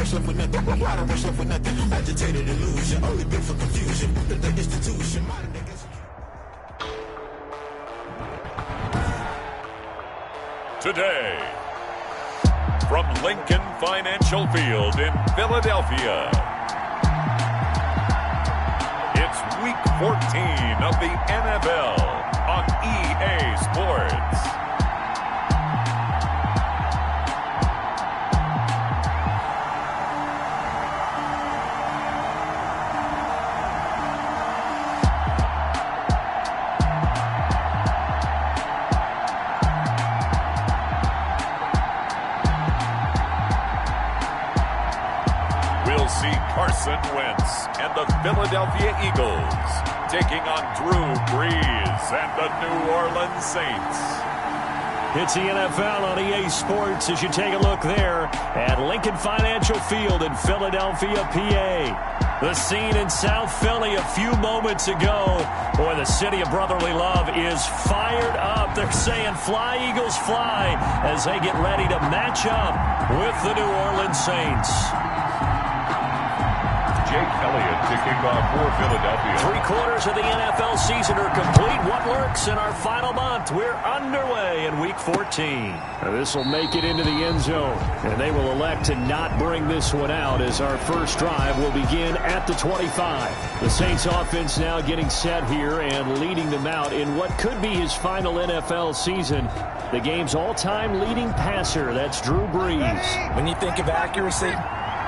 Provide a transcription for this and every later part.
rush left with nothing. Why the rush left with nothing? Agitated illusion, only built for confusion. The institution, modern niggas. Today, from Lincoln Financial Field in Philadelphia, it's Week 14 of the NFL on EA Sports. See Carson Wentz and the Philadelphia Eagles taking on Drew Brees and the New Orleans Saints. It's the NFL on EA Sports as you take a look there at Lincoln Financial Field in Philadelphia, PA. The scene in South Philly a few moments ago. Boy, the city of brotherly love is fired up. They're saying fly, Eagles, fly as they get ready to match up with the New Orleans Saints. Jake Elliott to kick off for Philadelphia. 3/4 of the NFL season are complete. What lurks in our final month? We're underway in Week 14. This will make it into the end zone, and they will elect to not bring this one out as our first drive will begin at the 25. The Saints offense now getting set here and leading them out in what could be his final NFL season. The game's all-time leading passer, that's Drew Brees. When you think of accuracy,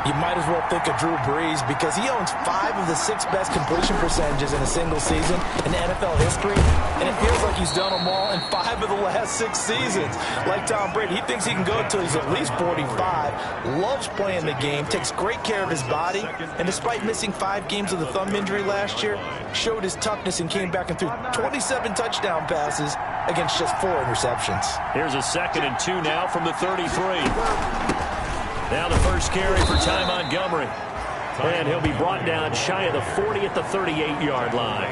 you might as well think of Drew Brees because he owns 5 of the 6 best completion percentages in a single season in NFL history, and it feels like he's done them all in 5 of the last 6 seasons. Like Tom Brady, he thinks he can go until he's at least 45, loves playing the game, takes great care of his body, and despite missing 5 games with a thumb injury last year, showed his toughness and came back and threw 27 touchdown passes against just 4 interceptions. Here's a 2nd and 2 now from the 33. Now the first carry for Ty Montgomery. And he'll be brought down shy of the 40 at the 38-yard line.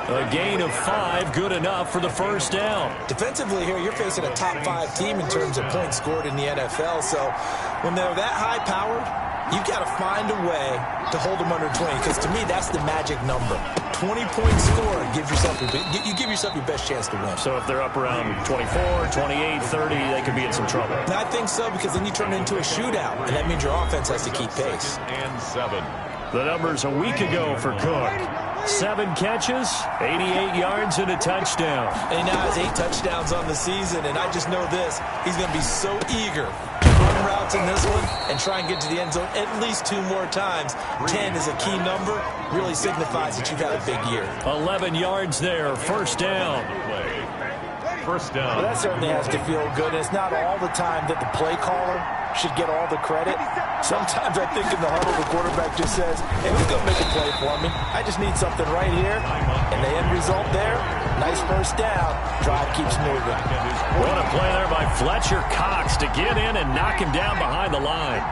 A gain of 5, good enough for the first down. Defensively here, you're facing a top 5 team in terms of points scored in the NFL. So when they're that high-powered, you've got to find a way to hold them under 20. Because to me, that's the magic number. 20 points scored, you give yourself your best chance to win. So if they're up around 24, 28, 30, they could be in some trouble. And I think so, because then you turn it into a shootout, and that means your offense has to keep pace. And 7. The numbers a week ago for Cook. 7 catches, 88 yards, and a touchdown. And he now has 8 touchdowns on the season, and I just know this. He's going to be so eager to run routes in this one and try and get to the end zone at least 2 more times. 10 is a key number. Really signifies that you've had a big year. 11 yards there, first down. First down. Well, that certainly has to feel good. And it's not all the time that the play caller should get all the credit. Sometimes I think in the huddle, the quarterback just says, hey, who's going to make a play for me? I just need something right here. And the end result there, nice first down. Drive keeps moving. What a play there by Fletcher Cox to get in and knock him down behind the line.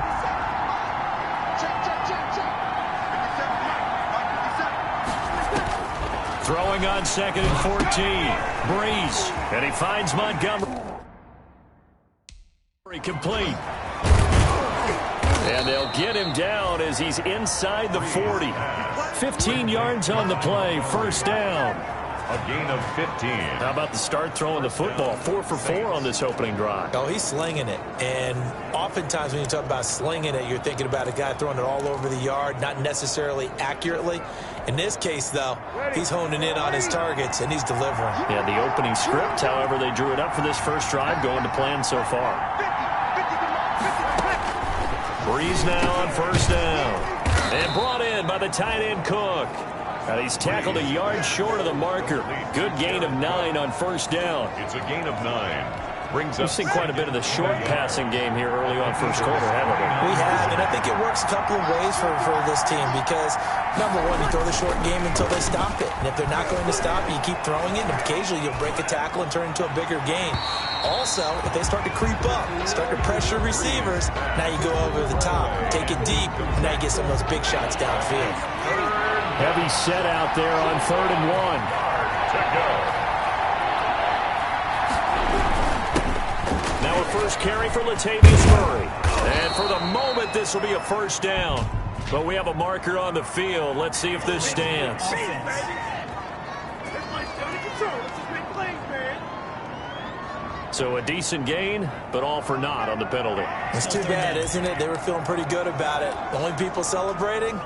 Throwing on 2nd and 14. Brees. And he finds Montgomery. Complete. And they'll get him down as he's inside the 40. 15 yards on the play. First down. A gain of 15. How about the start throwing the football? 4 for 4 on this opening drive. Oh, he's slinging it. And oftentimes when you talk about slinging it, you're thinking about a guy throwing it all over the yard, not necessarily accurately. In this case, though, he's honing in on his targets, and he's delivering. Yeah, the opening script, however, they drew it up for this first drive, going to plan so far. Brees now on first down. And brought in by the tight end Cook. And he's tackled a yard short of the marker. Good gain of 9 on first down. It's a gain of 9. We've seen quite a bit of the short passing game here early on first quarter, haven't we? We have, and I think it works a couple of ways for this team because, number one, you throw the short game until they stop it. And if they're not going to stop it, you keep throwing it, and occasionally you'll break a tackle and turn it into a bigger gain. Also, if they start to creep up, start to pressure receivers, now you go over the top, take it deep, and now you get some of those big shots downfield. Heavy set out there on 3rd and 1. Now a first carry for Latavius Murray. And for the moment, this will be a first down. But we have a marker on the field. Let's see if this stands. So a decent gain, but all for naught on the penalty. It's too bad, isn't it? They were feeling pretty good about it. The only people celebrating,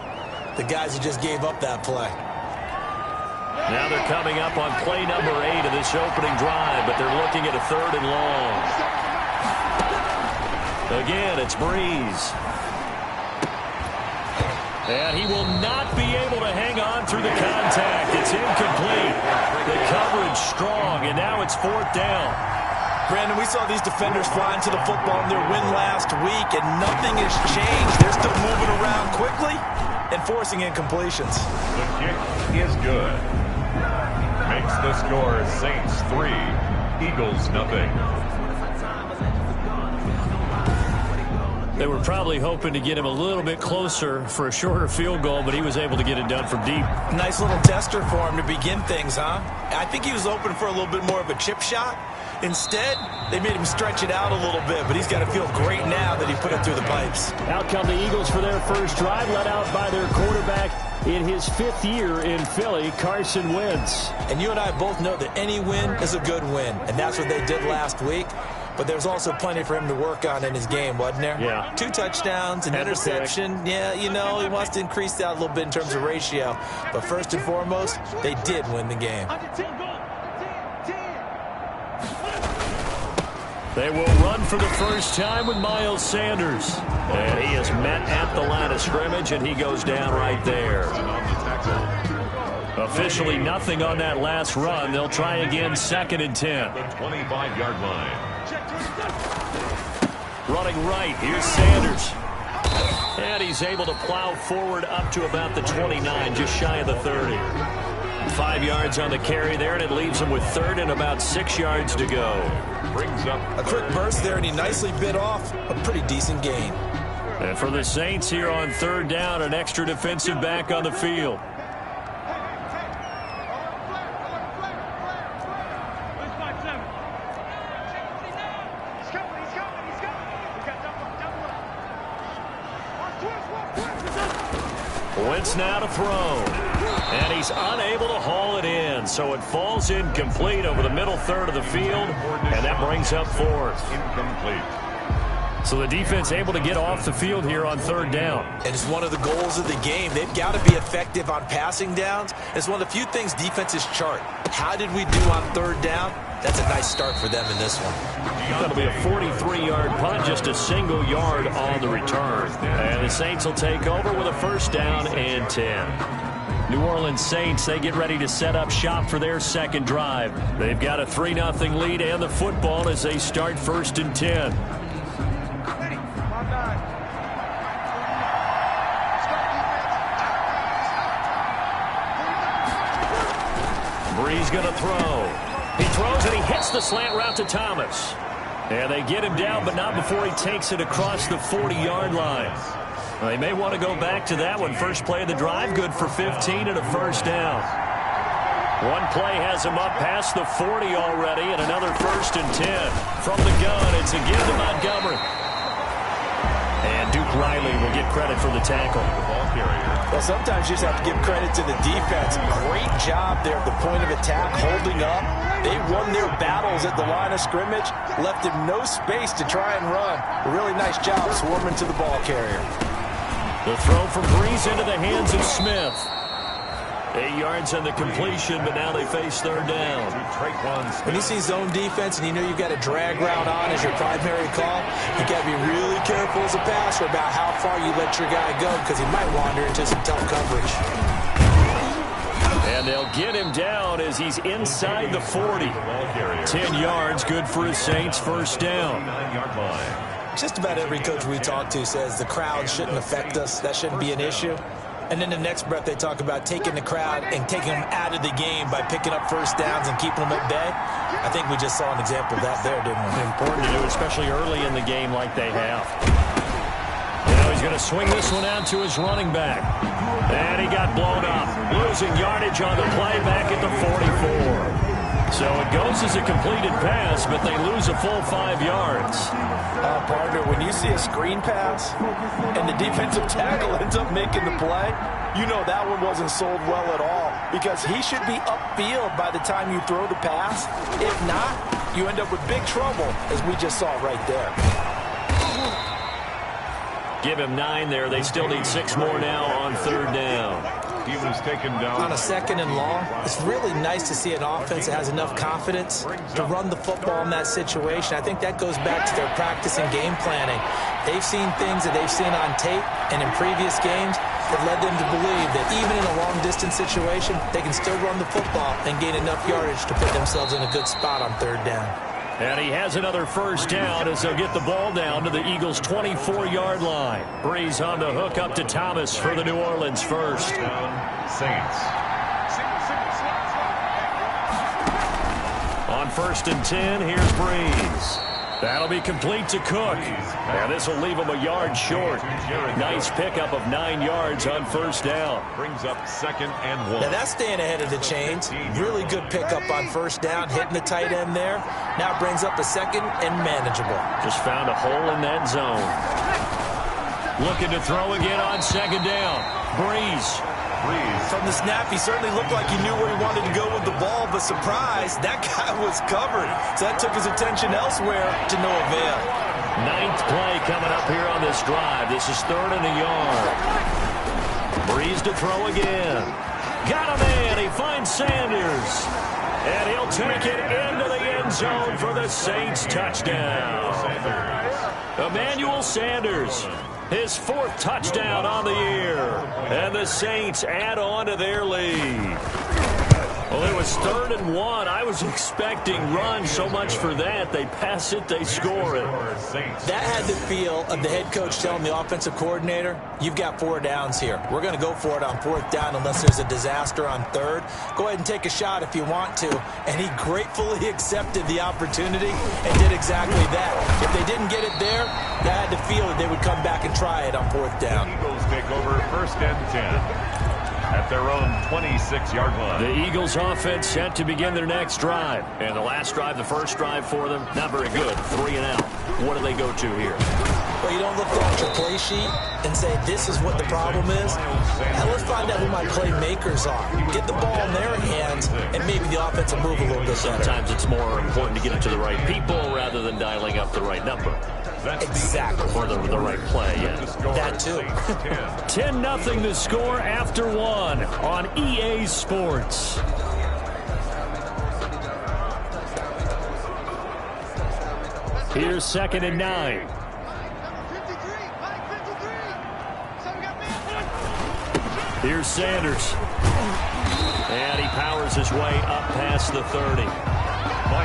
the guys who just gave up that play. Now they're coming up on play number 8 of this opening drive, but they're looking at a 3rd and long. Again, it's Breeze. And he will not be able to hang on through the contact. It's incomplete. The coverage strong, and now it's 4th down. Brandon, we saw these defenders flying to the football in their win last week, and nothing has changed. They're still moving around quickly and forcing incompletions. The kick is good. Makes the score Saints 3, Eagles nothing. They were probably hoping to get him a little bit closer for a shorter field goal, but he was able to get it done from deep. Nice little tester for him to begin things, huh? I think he was open for a little bit more of a chip shot. Instead, they made him stretch it out a little bit, but he's got to feel great now that he put it through the pipes. Out come the Eagles for their first drive, led out by their quarterback in his 5th year in Philly, Carson Wentz. And you and I both know that any win is a good win, and that's what they did last week. But there's also plenty for him to work on in his game, wasn't there? Yeah. 2 touchdowns, an interception. Yeah, you know, he wants to increase that a little bit in terms of ratio. But first and foremost, they did win the game. They will run for the first time with Miles Sanders. And he is met at the line of scrimmage, and he goes down right there. Officially nothing on that last run. They'll try again, 2nd and 10. The 25-yard line. Running right, here's Sanders. And he's able to plow forward up to about the 29, just shy of the 30. 5 yards on the carry there, and it leaves him with 3rd and about 6 yards to go. Brings up a quick burst there, and he nicely bit off a pretty decent gain. And for the Saints here on 3rd down, an extra defensive back on the field. Wentz now to throw. And he's unable to haul it in. So it falls incomplete over the middle 3rd of the field. And that brings up 4th. incomplete. So the defense able to get off the field here on 3rd down. And it's one of the goals of the game. They've got to be effective on passing downs. It's one of the few things defenses chart. How did we do on 3rd down? That's a nice start for them in this one. That'll be a 43-yard punt, just a single yard on the return. And the Saints will take over with a 1st down and 10. New Orleans Saints, they get ready to set up shop for their 2nd drive. They've got a 3-0 lead and the football as they start 1st and 10. Breeze going to throw. He throws and he hits the slant route to Thomas. And they get him down, but not before he takes it across the 40-yard line. They may want to go back to that one. First play of the drive, good for 15 and a 1st down. One play has him up past the 40 already, and another 1st and 10. From the gun, it's again to Montgomery. And Duke Riley will get credit for the tackle. Well, sometimes you just have to give credit to the defense. Great job there at the point of attack, holding up. They won their battles at the line of scrimmage, left him no space to try and run. A really nice job swarming to the ball carrier. The throw from Breeze into the hands of Smith. 8 yards on the completion, but now they face 3rd down. When you see zone defense and you know you've got a drag route on as your primary call, you got to be really careful as a passer about how far you let your guy go because he might wander into some tough coverage. And they'll get him down as he's inside the 40. 10 yards, good for his Saints, 1st down. Just about every coach we talk to says the crowd shouldn't affect us. That shouldn't be an issue. And then the next breath they talk about taking the crowd and taking them out of the game by picking up 1st downs and keeping them at bay. I think we just saw an example of that there, didn't we? Important to do, especially early in the game like they have. Now he's going to swing this one out to his running back. And he got blown up. Losing yardage on the play back at the 44. So it goes as a completed pass, but they lose a full 5 yards. Partner, when you see a screen pass and the defensive tackle ends up making the play, you know that one wasn't sold well at all, because he should be upfield by the time you throw the pass. If not, you end up with big trouble, as we just saw right there. Give him 9 there. They still need 6 more now on 3rd down. He was taken down. On a 2nd and long, it's really nice to see an offense that has enough confidence to run the football in that situation. I think that goes back to their practice and game planning. They've seen things that they've seen on tape and in previous games that led them to believe that even in a long-distance situation, they can still run the football and gain enough yardage to put themselves in a good spot on 3rd down. And he has another 1st down as they'll get the ball down to the Eagles' 24-yard line. Breeze on the hook up to Thomas for the New Orleans 1st. Saints. On 1st and 10, here's Breeze. That'll be complete to Cook. And this will leave him a yard short. Nice pickup of 9 yards on 1st down. Brings up 2nd and 1. Now that's staying ahead of the chains. Really good pickup on 1st down, hitting the tight end there. Now brings up a 2nd and manageable. Just found a hole in that zone. Looking to throw again on 2nd down. Breeze. From the snap, he certainly looked like he knew where he wanted to go with the ball, but surprise, that guy was covered. So that took his attention elsewhere to no avail. 9th play coming up here on this drive. This is 3rd and a yard. Breeze to throw again. Got a man. He finds Sanders. And he'll take it into the end zone for the Saints touchdown. Emmanuel Sanders. His 4th touchdown on the year. And the Saints add on to their lead. Well, it was 3rd and 1. I was expecting run so much for that. They pass it, they score it. That had the feel of the head coach telling the offensive coordinator, you've got 4 downs here. We're going to go for it on 4th down unless there's a disaster on 3rd. Go ahead and take a shot if you want to. And he gratefully accepted the opportunity and did exactly that. If they didn't get it there, that had the feel that they would come back and try it on 4th down. Eagles take over 1st and 10. At their own 26-yard line. The Eagles offense set to begin their next drive. And the last drive, the first drive for them, not very good. 3 and out. What do they go to here? Well, you don't look at your play sheet and say, this is what the problem is. Now let's find out who my playmakers are. Get the ball in their hands, and maybe the offense will move a little bit better. Sometimes it's more important to get it to the right people rather than dialing up the right number. Exactly. Or the right play, yeah. That too. 10-0 the score after 1 on EA Sports. Here's 2nd and 9. Here's Sanders. And he powers his way up past the 30.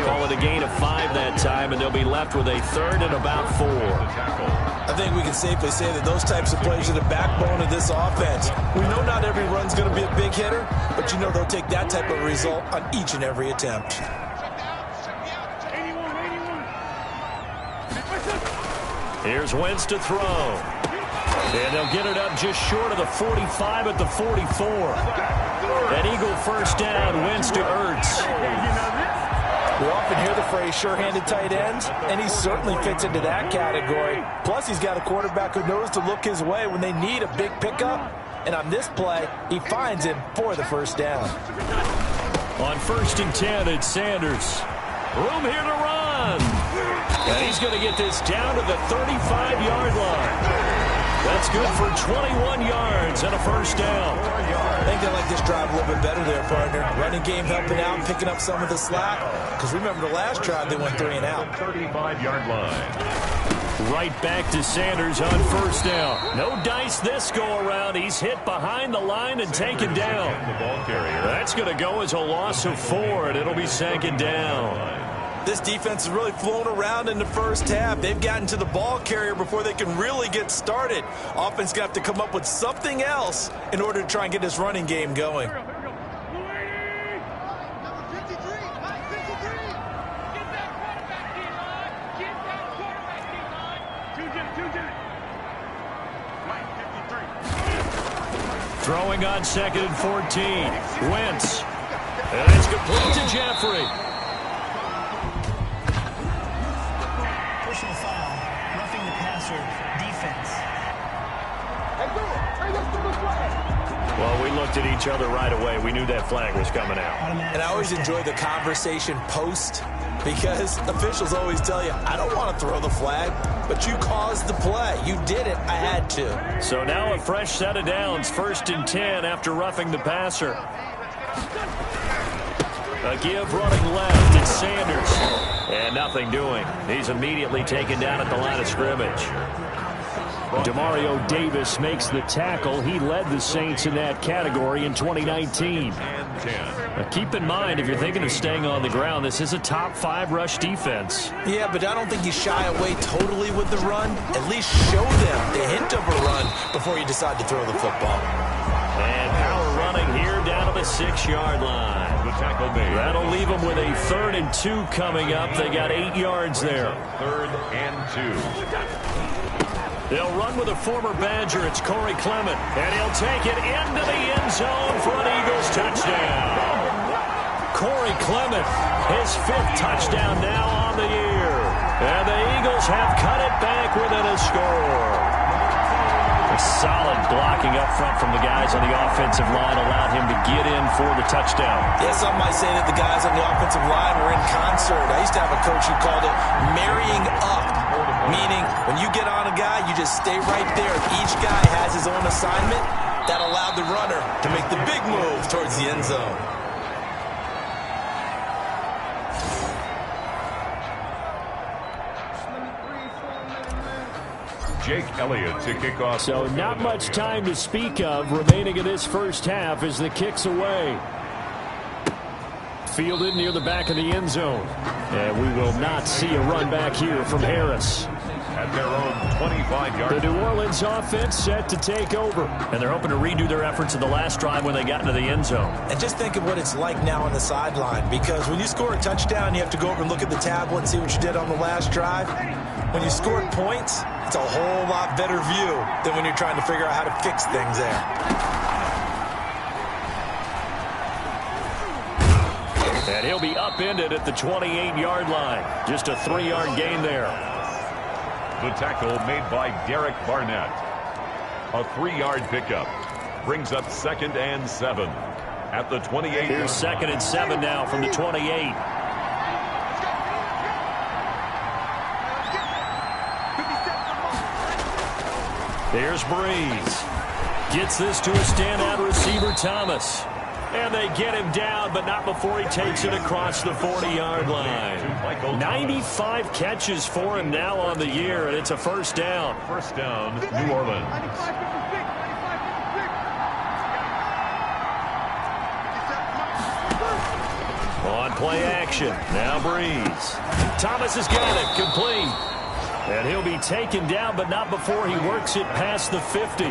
Call it a gain of 5 that time, and they'll be left with a 3rd and about 4. I think we can safely say that those types of plays are the backbone of this offense. We know not every run's going to be a big hitter, but you know they'll take that type of result on each and every attempt. Here's Wentz to throw. And they'll get it up just short of the 45 at the 44. An Eagle 1st down, Wentz to Ertz. We often hear the phrase sure-handed tight ends, and he certainly fits into that category. Plus, he's got a quarterback who knows to look his way when they need a big pickup. And on this play, he finds him for the 1st down. On 1st and 10, it's Sanders. Room here to run. And he's going to get this down to the 35-yard line. That's good for 21 yards and a 1st down. I think they like this drive a little bit better there, partner. Running game helping out, picking up some of the slack. Because remember the last drive, they went 3 and out. 35-yard line. Right back to Sanders on 1st down. No dice this go-around. He's hit behind the line and taken down. The ball carrier. That's going to go as a loss of 4, and it'll be 2nd down. This defense has really flown around in the first half. They've gotten to the ball carrier before they can really get started. Offense going to have to come up with something else in order to try and get this running game going. Throwing on 2nd and 14. Wentz. And it's complete to Jeffrey. Well, we looked at each other right away. We knew that flag was coming out. And I always enjoy the conversation post because officials always tell you, I don't want to throw the flag, but you caused the play. You did it. I had to. So now a fresh set of downs, 1st and 10 after roughing the passer. A give running left. It's Sanders. And nothing doing. He's immediately taken down at the line of scrimmage. Demario Davis makes the tackle. He led the Saints in that category in 2019. Now keep in mind, if you're thinking of staying on the ground, this is a top 5 rush defense. Yeah, but I don't think you shy away totally with the run. At least show them the hint of a run before you decide to throw the football. And power running here down to the 6-yard line. The tackle made. That'll leave them with a 3rd and 2 coming up. They got 8 yards there. 3rd and 2. They'll run with a former Badger. It's Corey Clement. And he'll take it into the end zone for an Eagles touchdown. Corey Clement, his 5th touchdown now on the year. And the Eagles have cut it back within a score. A solid blocking up front from the guys on the offensive line allowed him to get in for the touchdown. Yeah, some might say that the guys on the offensive line were in concert. I used to have a coach who called it marrying up, meaning when you get on a guy, you just stay right there. Each guy has his own assignment. That allowed the runner to make the big move towards the end zone. Jake Elliott to kick off. So not much time to speak of remaining in this first half as the kick's away. Fielded near the back of the end zone. And we will not see a run back here from Harris. At their own 25-yard. The New Orleans offense set to take over. And they're hoping to redo their efforts in the last drive when they got into the end zone. And just think of what it's like now on the sideline, because when you score a touchdown, you have to go over and look at the tablet and see what you did on the last drive. When you scored points, it's a whole lot better view than when you're trying to figure out how to fix things there. And he'll be upended at the 28-yard line. Just a 3-yard gain there. The tackle made by Derek Barnett. A 3-yard pickup. Brings up 2nd and 7. At the 28. Here's 2nd and 7 now from the 28. Here's Breeze. Gets this to a standout receiver, Thomas. And they get him down, but not before he takes it across the 40-yard line. 95 catches for him now on the year, and it's a 1st down. 1st down, New Orleans. On play action, now Breeze. Thomas has got it, complete. And he'll be taken down, but not before he works it past the 50.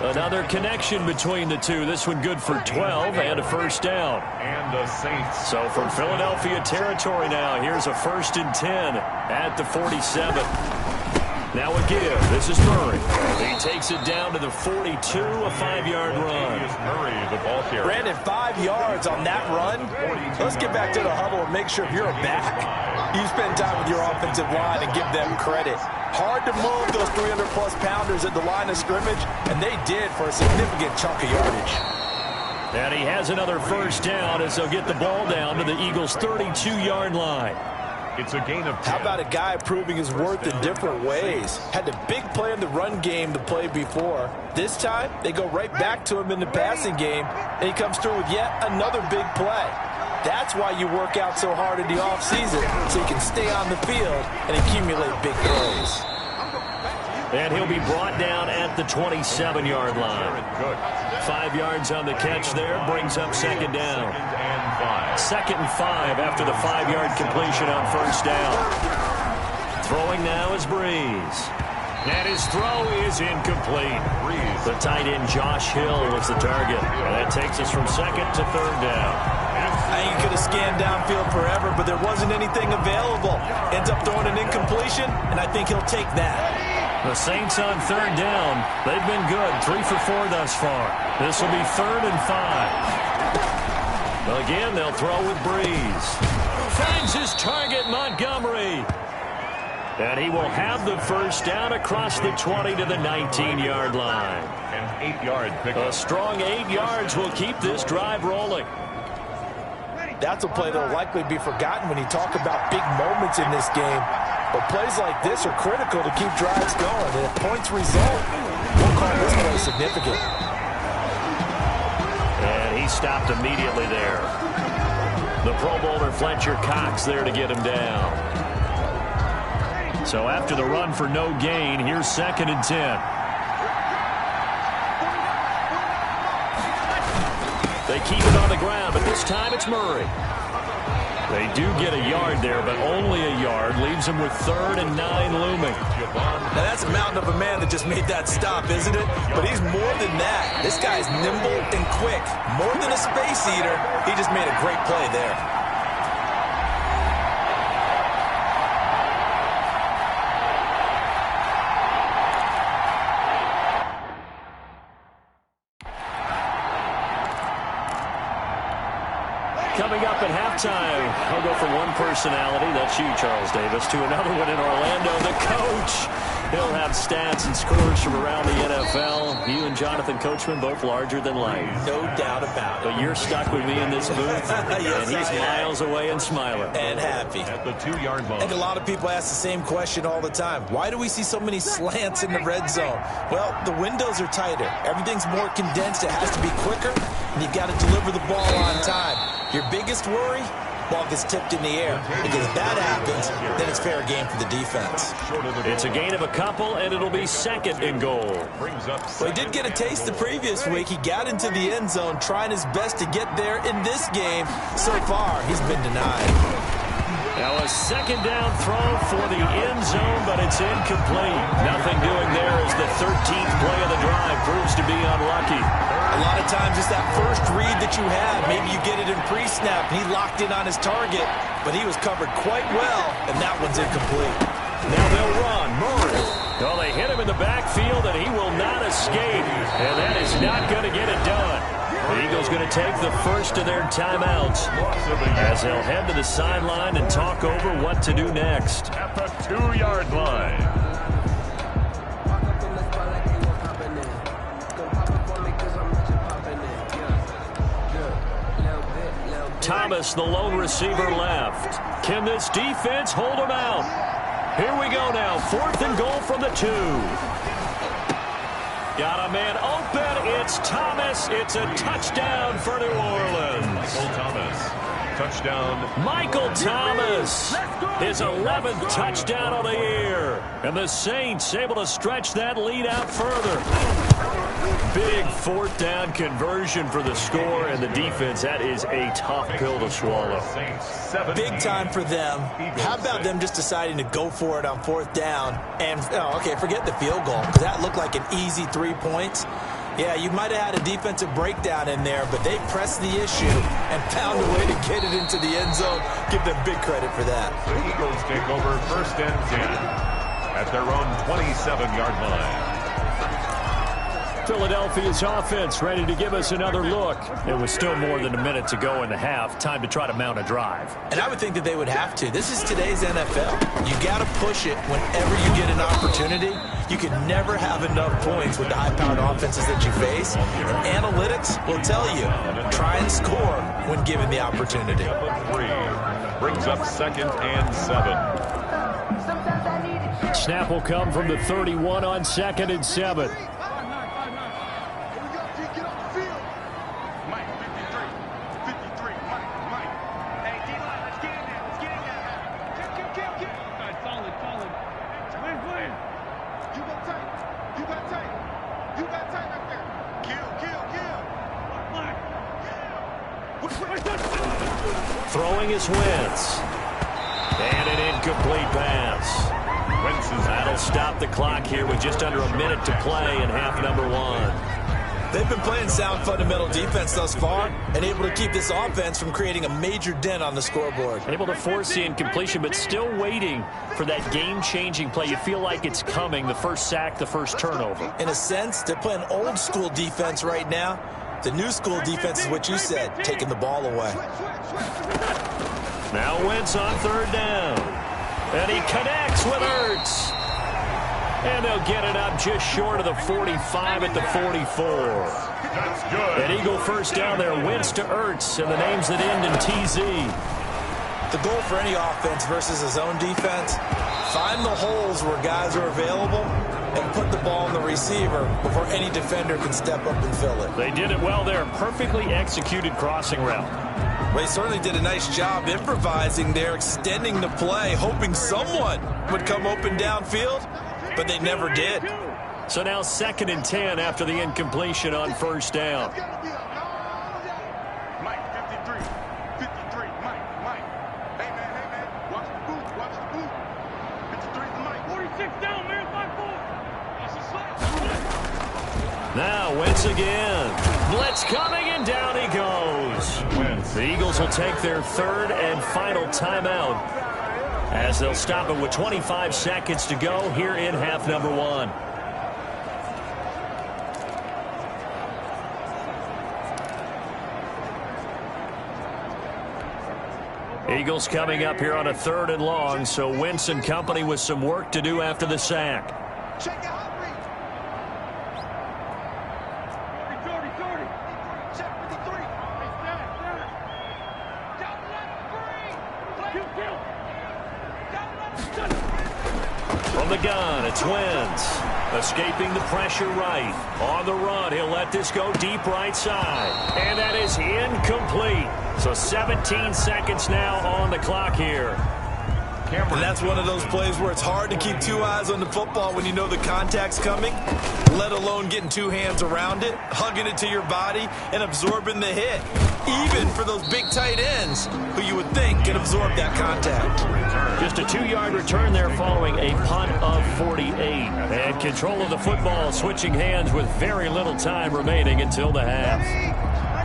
Another connection between the two. This one good for 12 and a 1st down. And the Saints. So from Philadelphia territory now, here's a 1st and 10 at the 47. Now a give. This is Murray. He takes it down to the 42, a 5-yard run. Murray, the ball carrier. Brandon, 5 yards on that run. Let's get back to the huddle and make sure you're back. You spend time with your offensive line and give them credit. Hard to move those 300-plus pounders at the line of scrimmage, and they did for a significant chunk of yardage. And he has another 1st down as they'll get the ball down to the Eagles' 32-yard line. It's a gain of 10. How about a guy proving his worth in different ways? Had a big play in the run game the play before. This time, they go right back to him in the passing game, and he comes through with yet another big play. That's why you work out so hard in the offseason, so you can stay on the field and accumulate big plays. And he'll be brought down at the 27-yard line. Good. 5 yards on the catch there, brings up 2nd down. 2nd and 5 after the 5-yard completion on 1st down. Throwing now is Breeze. And his throw is incomplete. Breeze. The tight end Josh Hill was the target. And that takes us from 2nd to 3rd down. I think he could have scanned downfield forever, but there wasn't anything available. Ends up throwing an incompletion, and I think he'll take that. The Saints on 3rd down. They've been good, 3 for 4 thus far. This will be 3rd and 5. Again, they'll throw with Breeze. Finds his target, Montgomery. And he will have the first down across the 20 to the 19-yard line. An 8-yard pickup. A strong 8 yards will keep this drive rolling. That's a play that will likely be forgotten when you talk about big moments in this game. But plays like this are critical to keep drives going. And if points result, we'll call this play significant. And he stopped immediately there. The Pro Bowler Fletcher Cox there to get him down. So after the run for no gain, here's 2nd and 10. They keep it on the ground, but this time it's Murray. They do get a yard there, but only a yard. Leaves them with 3rd and 9 looming. Now that's a mountain of a man that just made that stop, isn't it? But he's more than that. This guy's nimble and quick. More than a space eater, he just made a great play there. Coming up at halftime, I'll go from one personality, that's you, Charles Davis, to another one in Orlando, the coach. He'll have stats and scores from around the NFL. You and Jonathan Coachman, both larger than life. No doubt about it. But you're stuck with me in this booth, yes, and he's miles away and smiling. And happy. At the 2-yard line. I think a lot of people ask the same question all the time. Why do we see so many slants in the red zone? Well, the windows are tighter. Everything's more condensed. It has to be quicker, and you've got to deliver the ball on time. Your biggest worry? Ball gets tipped in the air. Because if that happens, then it's fair game for the defense. It's a gain of a couple, and it'll be 2nd and goal. Well, he did get a taste the previous week. He got into the end zone, trying his best to get there in this game. So far, he's been denied. Now a 2nd down throw for the end zone, but it's incomplete. Nothing doing there as the 13th play of the drive proves to be unlucky. A lot of times it's that first read that you have. Maybe you get it in pre-snap, and he locked in on his target, but he was covered quite well, and that one's incomplete. Now they'll run. Murray. Well, they hit him in the backfield, and he will not escape, and that is not going to get it done. The Eagles going to take the first of their timeouts as they'll head to the sideline and talk over what to do next. At the 2-yard line. Thomas, the lone receiver, left. Can this defense hold him out? Here we go now. 4th and goal from the 2. Got a man open. It's Thomas. It's a touchdown for New Orleans. Michael Thomas. Touchdown. Michael Thomas. His 11th touchdown of the year. And the Saints able to stretch that lead out further. Big 4th down conversion for the score, and the defense, that is a tough pill to swallow. Big time for them. How about them just deciding to go for it on 4th down? And, okay, forget the field goal, because that looked like an easy 3 points. Yeah, you might have had a defensive breakdown in there, but they pressed the issue and found a way to get it into the end zone. Give them big credit for that. The Eagles take over 1st and 10 at their own 27-yard line. Philadelphia's offense ready to give us another look. It was still more than a minute to go in the half. Time to try to mount a drive. And I would think that they would have to. This is today's NFL. You got to push it whenever you get an opportunity. You can never have enough points with the high-powered offenses that you face. And analytics will tell you, try and score when given the opportunity. 3 brings up 2nd and 7. Snap will come from the 31 on 2nd and 7. Throwing is Wentz. And an incomplete pass. That'll stop the clock here with just under a minute to play in half number 1. They've been playing sound fundamental defense thus far and able to keep this offense from creating a major dent on the scoreboard. Able to force the incompletion, but still waiting for that game-changing play. You feel like it's coming, the first sack, the first turnover. In a sense, they're playing old-school defense right now. The new school defense is what you said, taking the ball away. Now Wentz on 3rd down. And he connects with Ertz. And they'll get it up just short of the 45 at the 44. That's good. An Eagle first down there. Wentz to Ertz, and the names that end in TZ. The goal for any offense versus his own defense, find the holes where guys are available and put the ball in the receiver before any defender can step up and fill it. They did it well there. Perfectly executed crossing route. Well, they certainly did a nice job improvising there, extending the play, hoping someone would come open downfield, but they never did. So now 2nd and 10 after the incompletion on first down. Mike, 53, 53, Mike. Hey, man, watch the boot. 53 is Mike. 46 down, man, 5-4. That's a slap. Now Wentz again. Blitz coming, and down he goes. The Eagles will take their 3rd and final timeout as they'll stop it with 25 seconds to go here in half number 1. Eagles coming up here on a 3rd and long, so Wentz and company with some work to do after the sack. Check it out, Reed. 30. Check 53. From the gun, it's Wentz. Escaping the pressure right. On the run, he'll let this go deep right side. And that is incomplete. So 17 seconds now on the clock here. And that's one of those plays where it's hard to keep 2 eyes on the football when you know the contact's coming, let alone getting 2 hands around it, hugging it to your body, and absorbing the hit. Even for those big tight ends who you would think can absorb that contact. Just a 2-yard return there following a punt of 48. And control of the football switching hands with very little time remaining until the half.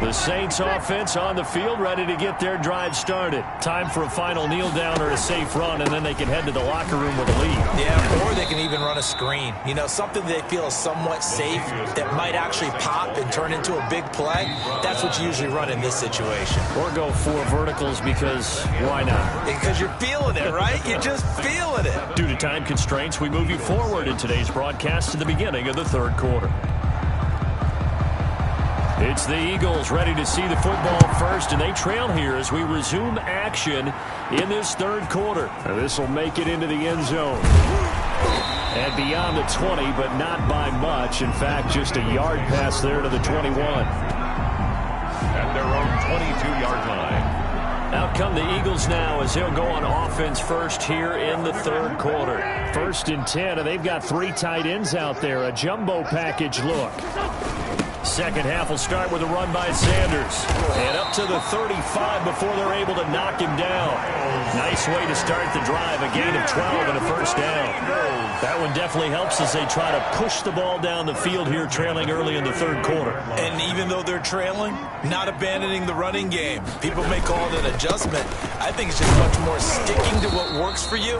The Saints offense on the field, ready to get their drive started. Time for a final kneel down or a safe run, and then they can head to the locker room with a lead. Yeah, or they can even run a screen. You know, something they feel is somewhat safe that might actually pop and turn into a big play. That's what you usually run in this situation. Or go 4 verticals because why not? Because you're feeling it, right? You're just feeling it. Due to time constraints, we move you forward in today's broadcast to the beginning of the 3rd quarter. It's the Eagles ready to see the football first, and they trail here as we resume action in this 3rd quarter. This will make it into the end zone. And beyond the 20, but not by much. In fact, just a yard pass there to the 21. At their own 22-yard line. Out come the Eagles now as they'll go on offense first here in the 3rd quarter. 1st and 10, and they've got 3 tight ends out there. A jumbo package look. Second half will start with a run by Sanders. And up to the 35 before they're able to knock him down. Nice way to start the drive. A gain of 12 and a first down. That one definitely helps as they try to push the ball down the field here, trailing early in the 3rd quarter. And even though they're trailing, not abandoning the running game. People may call it an adjustment. I think it's just much more sticking to what works for you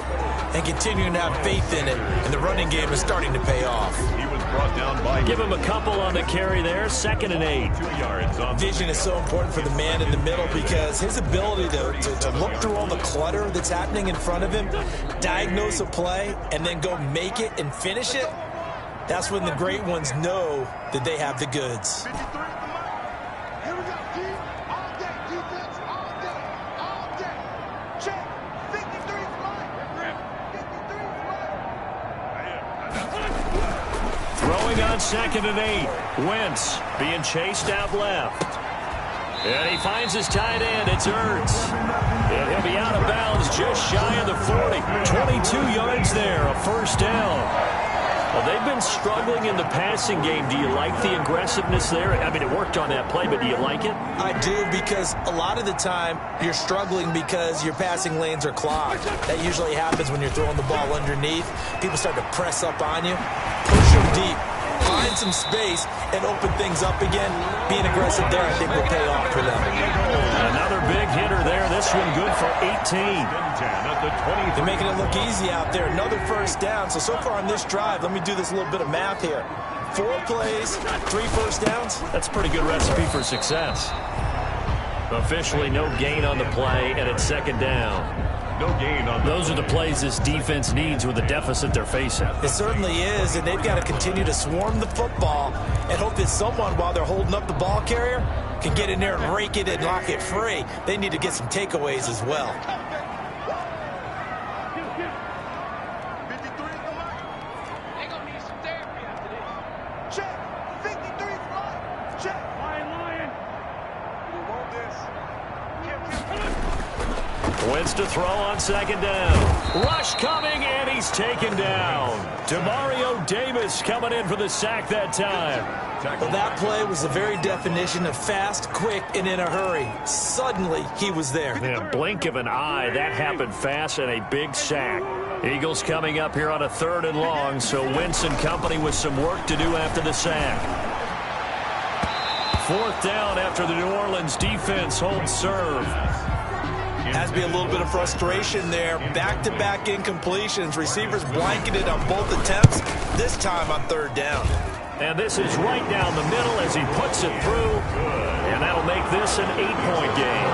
and continuing to have faith in it. And the running game is starting to pay off. He was brought down by... Give him a couple on the carry there. 2nd and 8. 2 yards on... Vision is so important for the man in the middle because his ability to look through all the clutter that's happening in front of him, diagnose a play, and then go make it and finish it, that's when the great ones know that they have the goods. 53 is the Mike. Here we go, D. All day, defense, all day. Check. 53 is Mike. 53 is Mike. Throwing on 2nd and 8. Wentz being chased out left. And he finds his tight end. It's Ertz. And he'll be out of bounds just shy of the 40. 22 yards there, a first down. Well, they've been struggling in the passing game. Do you like the aggressiveness there? I mean, it worked on that play, but do you like it? I do, because a lot of the time you're struggling because your passing lanes are clogged. That usually happens when you're throwing the ball underneath. People start to press up on you, push them deep, find some space, and open things up again. Being aggressive there, I think, will pay off for them. Another big hitter there. This one good for 18. They're making it look easy out there. Another first down. So far on this drive, let me do this little bit of math here. 4 plays, 3 first downs. That's a pretty good recipe for success. Officially no gain on the play, and it's 2nd down. No gain on Those are the plays this defense needs with the deficit they're facing. It certainly is, and they've got to continue to swarm the football and hope that someone, while they're holding up the ball carrier, can get in there and rake it and knock it free. They need to get some takeaways as well. Wins to throw on second down. Rush coming, and he's taken down. Demario Davis coming in for the sack that time. Well, that play was the very definition of fast, quick, and in a hurry. Suddenly, he was there. In a blink of an eye, that happened fast and a big sack. Eagles coming up here on a 3rd and long, so Wentz and company with some work to do after the sack. 4th down after the New Orleans defense holds serve. Has to be a little bit of frustration there. Back-to-back incompletions. Receivers blanketed on both attempts, this time on 3rd down. And this is right down the middle as he puts it through. And that'll make this an 8-point game.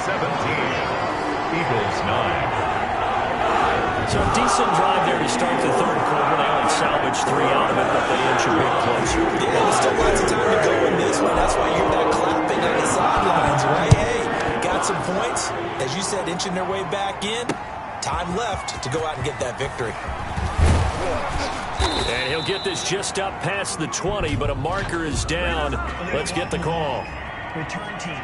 17, Eagles 9. So a decent drive there to start the 3rd quarter. They only salvaged 3 out of it, but they inch a bit closer. Yeah, there's still lots of time to go in this one. That's why you hear that clapping on the sidelines, right? Hey, got some points. As you said, inching their way back in. Time left to go out and get that victory. And he'll get this just up past the 20, but a marker is down. Let's get the call. Return team.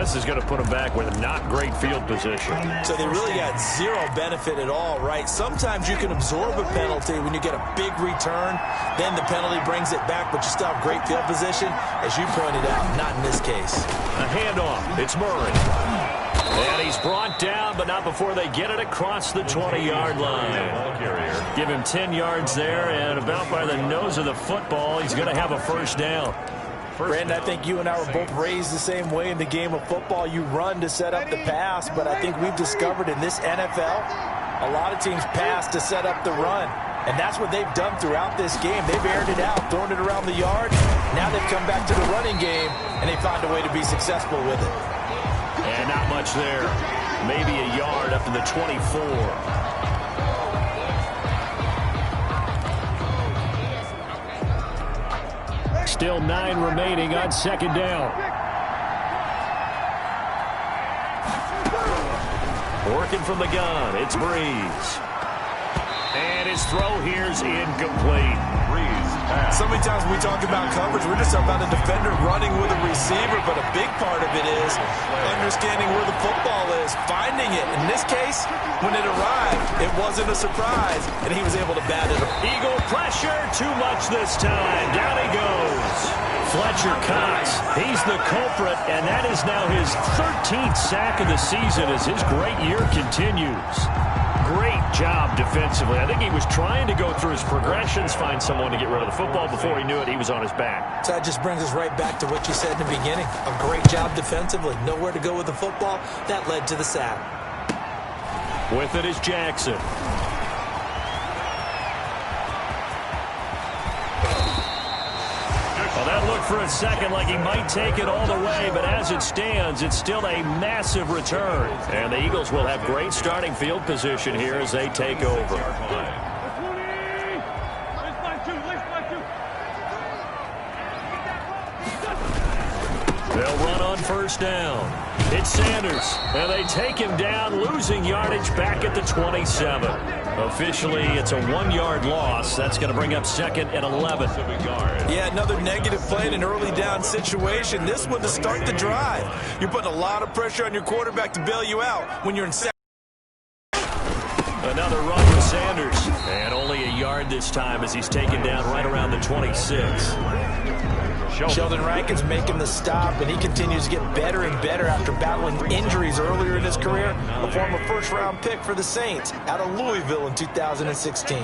This is going to put them back with not great field position. So they really got zero benefit at all, right? Sometimes you can absorb a penalty when you get a big return. Then the penalty brings it back, but you still have great field position. As you pointed out, not in this case. A handoff. It's Murray. And he's brought down, but not before they get it across the 20-yard line. Give him 10 yards there, and about by the nose of the football, he's going to have a 1st down. Brandon, I think you and I were both raised the same way in the game of football. You run to set up the pass, but I think we've discovered in this NFL, a lot of teams pass to set up the run. And that's what they've done throughout this game. They've aired it out, thrown it around the yard. Now they've come back to the running game, and they find a way to be successful with it. And not much there. Maybe a yard up to the 24. Still 9 remaining on 2nd down. Working from the gun, it's Breeze. And his throw here's incomplete. Breeze pass. So many times when we talk about coverage, we're just talking about a defender running with a receiver, but a big part of it is understanding where the football is, finding it. In this case, when it arrived, it wasn't a surprise, and he was able to bat it. Eagle pressure, too much this time. Down he goes. Fletcher Cox, he's the culprit, and that is now his 13th sack of the season as his great year continues. Great job defensively. I think he was trying to go through his progressions, find someone to get rid of the football. Before he knew it, he was on his back. So that just brings us right back to what you said in the beginning. A great job defensively. Nowhere to go with the football. That led to the sack. With it is Jackson. Well, that looked for a second like he might take it all the way, but as it stands, it's still a massive return. And the Eagles will have great starting field position here as they take over. They'll run on 1st down. It's Sanders, and they take him down, losing yardage back at the 27. Officially, it's a 1-yard loss. That's going to bring up 2nd and 11. Yeah, another negative play in an early down situation. This one to start the drive. You're putting a lot of pressure on your quarterback to bail you out when you're in second. Another run with Sanders, and only a yard this time as he's taken down right around the 26. Sheldon Rankins making the stop, and he continues to get better and better after battling injuries earlier in his career. A former 1st-round pick for the Saints out of Louisville in 2016.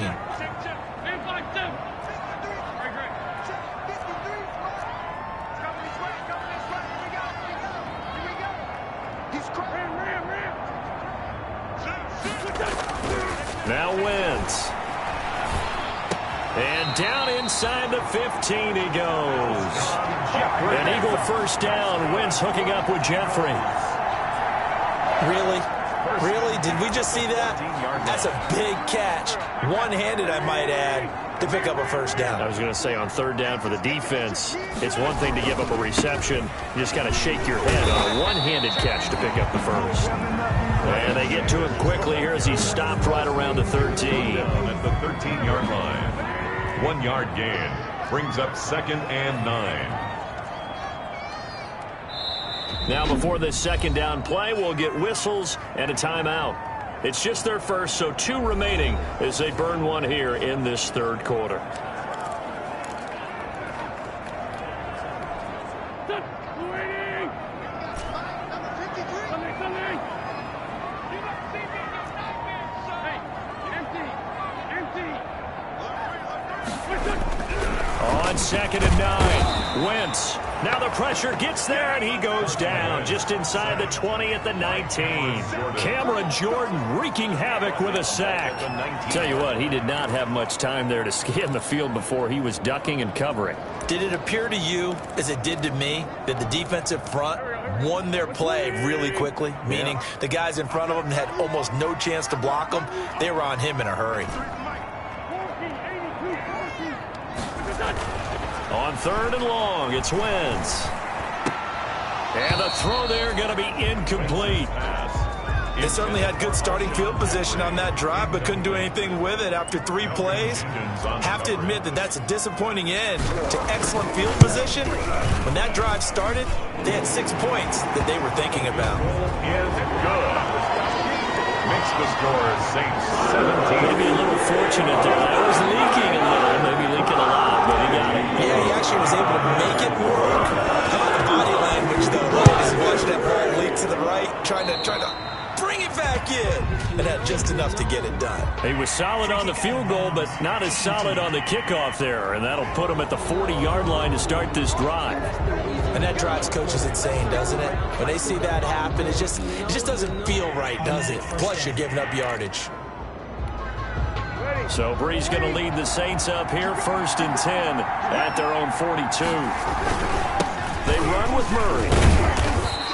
Now Wentz. And down inside the 15 he goes. An Eagle first down. Wentz hooking up with Jeffrey. Really? Really? Did we just see that? That's a big catch. One-handed, I might add, to pick up a first down. I was going to say on third down for the defense, it's one thing to give up a reception. You just got to shake your head on a one-handed catch to pick up the first. And they get to him quickly here as he stopped right around the 13. At the 13-yard line. 1 yard gain brings up 2nd and 9. Now before this second down play, we'll get whistles and a timeout. It's just their first, so 2 remaining as they burn one here in this third quarter. On 2nd and 9, Wentz. Now the pressure gets there, and he goes down just inside the 20 at the 19. Cameron Jordan wreaking havoc with a sack. Tell you what, he did not have much time there to scan the field before he was ducking and covering. Did it appear to you, as it did to me, that the defensive front won their play really quickly? Meaning the guys in front of them had almost no chance to block them. They were on him in a hurry. On 3rd and long, it's Wentz. And the throw there going to be incomplete. They certainly had good starting field position on that drive, but couldn't do anything with it after 3 plays. Have to admit that that's a disappointing end to excellent field position. When that drive started, they had 6 points that they were thinking about. Is good. Makes the score Saints 17. Maybe a little fortunate there. That was leaking a little, maybe leaking a lot, but he got it. Yeah, he actually was able to make it work. The body language, though, as he watched that ball leak to the right, trying to bring it back in, and had just enough to get it done. He was solid on the field goal, but not as solid on the kickoff there, and that'll put him at the 40-yard line to start this drive. And that drives coaches insane, doesn't it? When they see that happen, it just doesn't feel right, does it? Plus, you're giving up yardage. So Brees going to lead the Saints up here, 1st and 10 at their own 42. They run with Murray.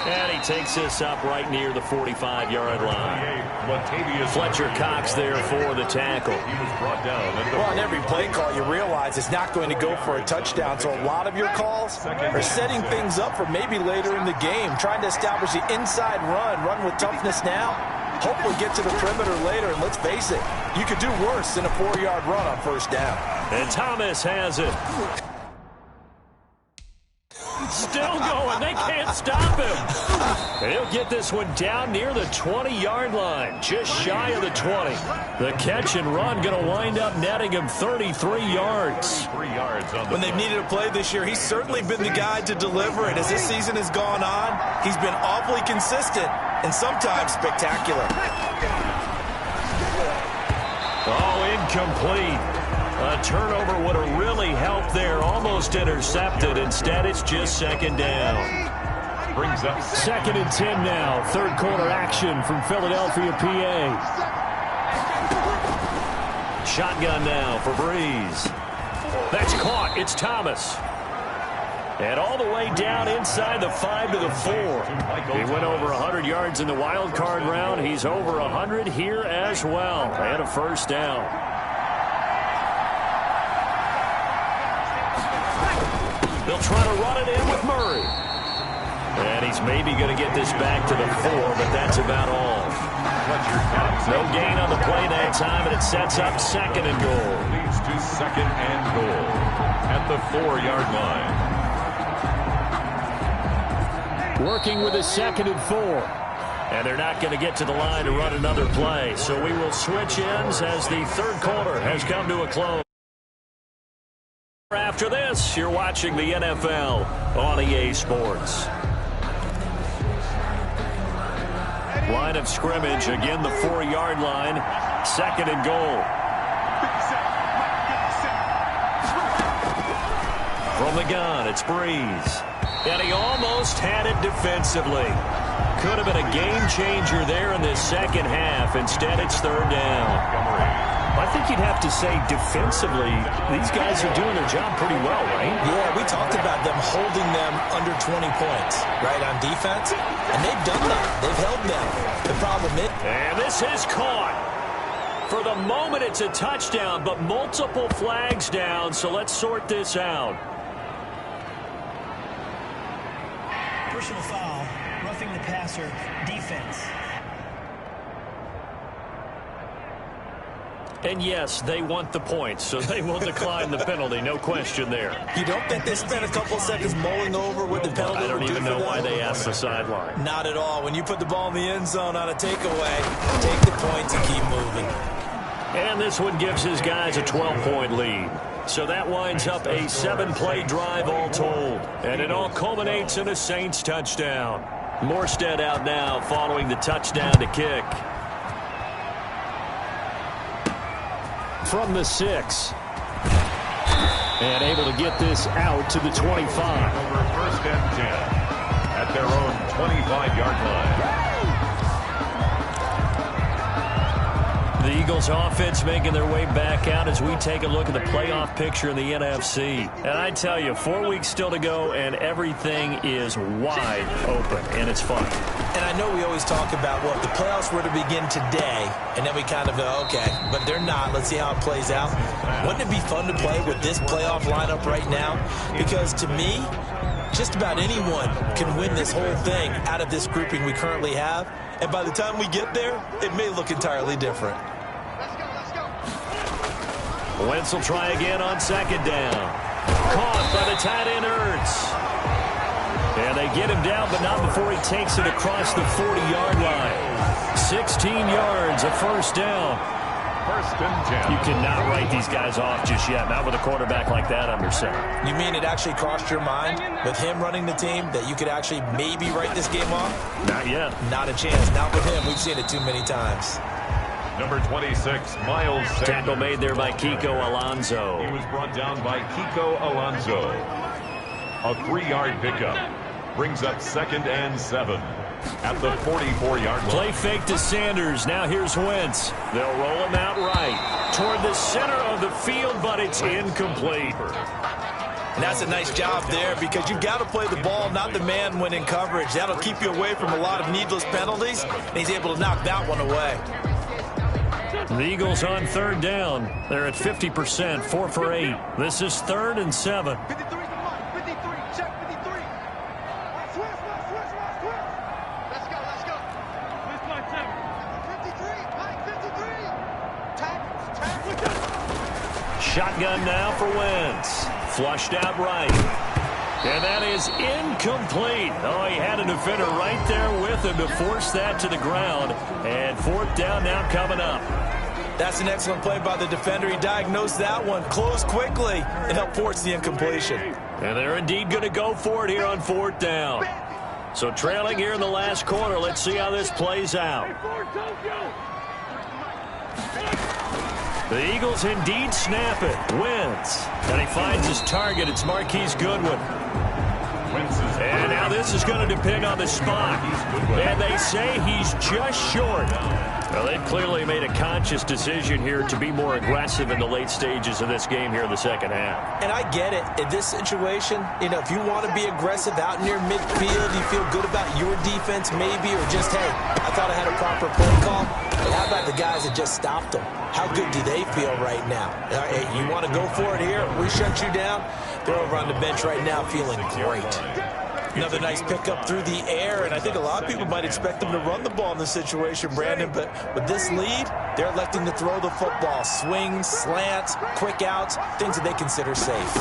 And he takes this up right near the 45-yard line. Fletcher Cox there for the tackle. He was brought down. Well, on every play call, you realize it's not going to go for a touchdown. So a lot of your calls are setting things up for maybe later in the game, trying to establish the inside run with toughness now. Hopefully get to the perimeter later, and let's face it, you could do worse than a 4-yard run on 1st down. And Thomas has it. Still going. They can't stop him. He'll get this one down near the 20-yard line, just shy of the 20. The catch and run going to wind up netting him 33 yards. 3 yards on the When they've needed a play this year, he's certainly been the guy to deliver it. As this season has gone on, he's been awfully consistent and sometimes spectacular. Oh, incomplete. A turnover would have really helped there. Almost intercepted. Instead, it's just 2nd down. brings up 2nd and 10 now. 3rd quarter action from Philadelphia, PA. Shotgun now for Brees. That's caught. It's Thomas. And all the way down inside the 5 to the 4. He went over 100 yards in the wild card round. He's over 100 here as well. And a first down. They'll try to run it in with Murray. And he's maybe going to get this back to the 4, but that's about all. No gain on the play that time, and it sets up 2nd and goal. Leads to 2nd and goal at the 4-yard line. Working with a 2nd and 4. And they're not going to get to the line to run another play. So we will switch ends as the 3rd quarter has come to a close. After this, you're watching the NFL on EA Sports. Line of scrimmage, again the 4-yard line. 2nd and goal. From the gun, it's Brees. And he almost had it defensively. Could have been a game changer there in this 2nd half. Instead, it's 3rd down. I think you'd have to say defensively, these guys are doing their job pretty well, right? Yeah, we talked about them holding them under 20 points, right, on defense. And they've done that. They've held them. The problem is... And this is caught. For the moment, it's a touchdown, but multiple flags down, so let's sort this out. Personal foul, roughing the passer, defense. And yes, they want the points, so they will decline the penalty, no question there. You don't think they spent a couple seconds mulling over what the penalty I don't even know why they asked the sideline. Not at all. When you put the ball in the end zone on a takeaway, take the points and keep moving. And this one gives his guys a 12-point lead. So that winds up a 7-play drive all told. And it all culminates in a Saints touchdown. Morstead out now following the touchdown to kick. From the 6. And able to get this out to the 25. Over 1st and 10 at their own 25-yard line. The Eagles offense making their way back out as we take a look at the playoff picture in the NFC. And I tell you, 4 weeks still to go, and everything is wide open, and it's fun. And I know we always talk about, well, if the playoffs were to begin today, and then we kind of go, okay, but they're not. Let's see how it plays out. Wouldn't it be fun to play with this playoff lineup right now? Because to me, just about anyone can win this whole thing out of this grouping we currently have. And by the time we get there, it may look entirely different. Wentz will try again on 2nd down. Caught by the tight end Ertz. And they get him down, but not before he takes it across the 40-yard line. 16 yards, a 1st down. 1st and 10. You cannot write these guys off just yet, not with a quarterback like that under center. You mean it actually crossed your mind with him running the team that you could actually maybe write this game off? Not yet. Not a chance. Not with him. We've seen it too many times. Number 26, Miles Sanders. Tackle made there by Kiko Alonso. He was brought down by Kiko Alonso. A 3-yard pickup. Brings up 2nd and 7 at the 44-yard line. Play fake to Sanders. Now here's Wentz. They'll roll him out right toward the center of the field, but it's incomplete. And that's a nice job there because you've got to play the ball, not the man when in coverage. That'll keep you away from a lot of needless penalties, and he's able to knock that one away. The Eagles on 3rd down. They're at 50%, 4 for 8. This is 3rd and 7. 53 to Mike, 53, check 53. Swift. Let's go. Swift line 7. 53, Mike, 53. Tackle. Shotgun now for Wentz. Flushed out right. And that is incomplete. Oh, he had a defender right there with him to force that to the ground. And 4th down now coming up. That's an excellent play by the defender. He diagnosed that one, closed quickly, and helped force the incompletion. And they're indeed going to go for it here on 4th down. So trailing here in the last quarter. Let's see how this plays out. The Eagles indeed snap it. Wentz. And he finds his target. It's Marquise Goodwin. And now this is going to depend on the spot. And they say he's just short. Well, they've clearly made a conscious decision here to be more aggressive in the late stages of this game here in the second half. And I get it. In this situation, you know, if you want to be aggressive out near midfield, you feel good about your defense maybe, or just, hey, I thought I had a proper play call. But how about the guys that just stopped them? How good do they feel right now? Hey, you want to go for it here? We shut you down? They're over on the bench right now feeling great. Another nice pickup through the air, and I think a lot of people might expect them to run the ball in this situation, Brandon, but with this lead, they're electing to throw the football. Swings, slants, quick outs, things that they consider safe.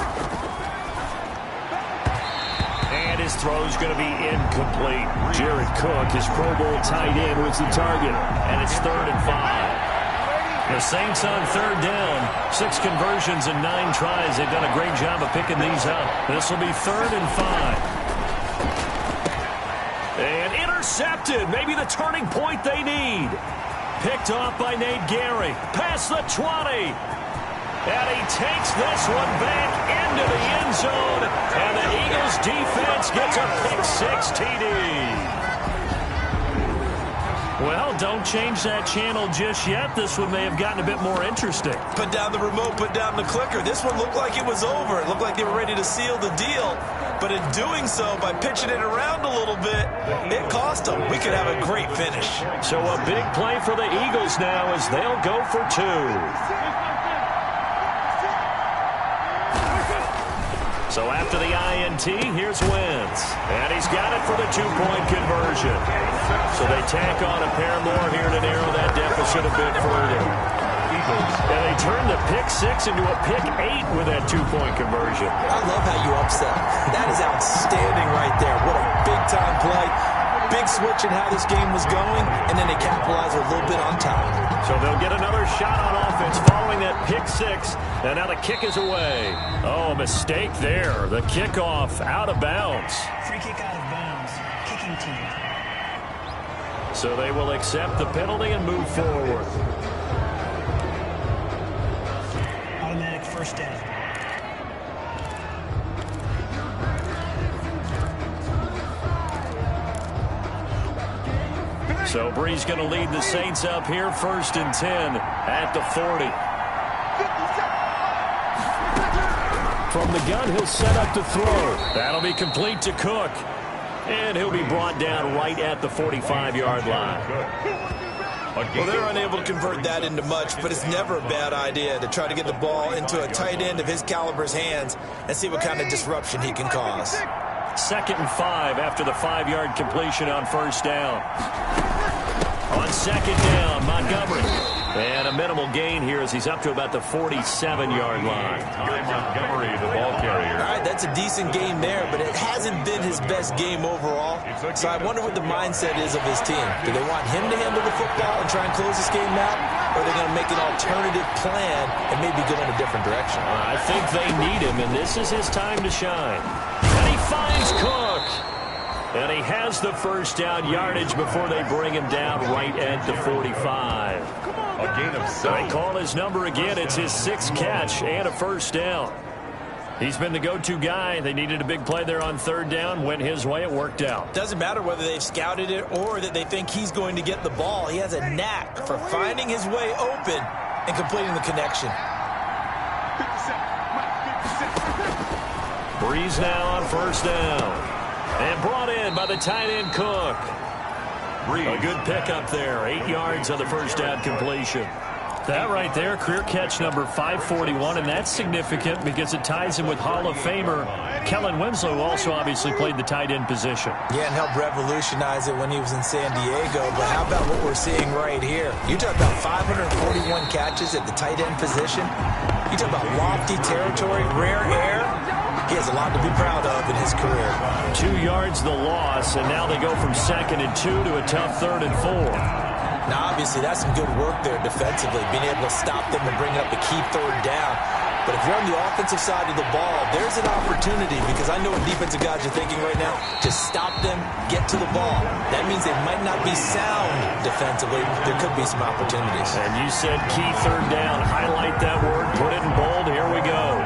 And his throw is going to be incomplete. Jared Cook, his Pro Bowl tight end, was the target, and it's 3rd and 5. The Saints on 3rd down, 6 conversions and 9 tries. They've done a great job of picking these up. This will be 3rd and 5. And intercepted, maybe the turning point they need. Picked off by Nate Gehring, past the 20. And he takes this one back into the end zone. And the Eagles defense gets a pick-6 TD. Well, don't change that channel just yet. This one may have gotten a bit more interesting. Put down the remote, put down the clicker. This one looked like it was over. It looked like they were ready to seal the deal. But in doing so, by pitching it around a little bit, it cost them. We could have a great finish. So a big play for the Eagles now as they'll go for 2. So after the INT, here's Wentz. And he's got it for the 2-point conversion. So they tack on a pair more here to narrow that deficit a bit further. And they turn the pick 6 into a pick 8 with that 2-point conversion. I love how you upset. That is outstanding right there. What a big-time play. Big switch in how this game was going, and then they capitalize a little bit on top. So they'll get another shot on offense following that pick 6, and now the kick is away. Oh, a mistake there. The kickoff out of bounds. Free kick out of bounds. Kicking team. So they will accept the penalty and move forward. Automatic first down. So Brees going to lead the Saints up here, 1st and 10 at the 40. From the gun, he'll set up to throw. That'll be complete to Cook. And he'll be brought down right at the 45-yard line. Well, they're unable to convert that into much, but it's never a bad idea to try to get the ball into a tight end of his caliber's hands and see what kind of disruption he can cause. 2nd and 5 after the 5-yard completion on 1st down. On 2nd down, Montgomery. And a minimal gain here as he's up to about the 47-yard line. Montgomery, the ball carrier. All right, that's a decent game there, but it hasn't been his best game overall. So I wonder what the mindset is of his team. Do they want him to handle the football and try and close this game out? Or are they going to make an alternative plan and maybe go in a different direction? I think they need him, and this is his time to shine. And he finds Cook. And he has the first down yardage before they bring him down right at the 45. A gain of 7. They call his number again. It's his 6th catch and a first down. He's been the go-to guy. They needed a big play there on 3rd down. Went his way. It worked out. Doesn't matter whether they've scouted it or that they think he's going to get the ball. He has a knack for finding his way open and completing the connection. Brees now on 1st down. And brought in by the tight end Cook. A good pickup there. 8 yards on the first down completion. That right there, career catch number 541, and that's significant because it ties him with Hall of Famer Kellen Winslow, who also obviously played the tight end position. Yeah, and helped revolutionize it when he was in San Diego. But how about what we're seeing right here? You talk about 541 catches at the tight end position. You talk about lofty territory, rare air. He has a lot to be proud of in his career. 2 yards the loss, and now they go from 2nd and 2 to a tough 3rd and 4. Now, obviously, that's some good work there defensively, being able to stop them and bring up a key 3rd down. But if you're on the offensive side of the ball, there's an opportunity, because I know what defensive guys are thinking right now, to stop them, get to the ball. That means they might not be sound defensively. There could be some opportunities. And you said key 3rd down. Highlight that word, put it in bold. Here we go.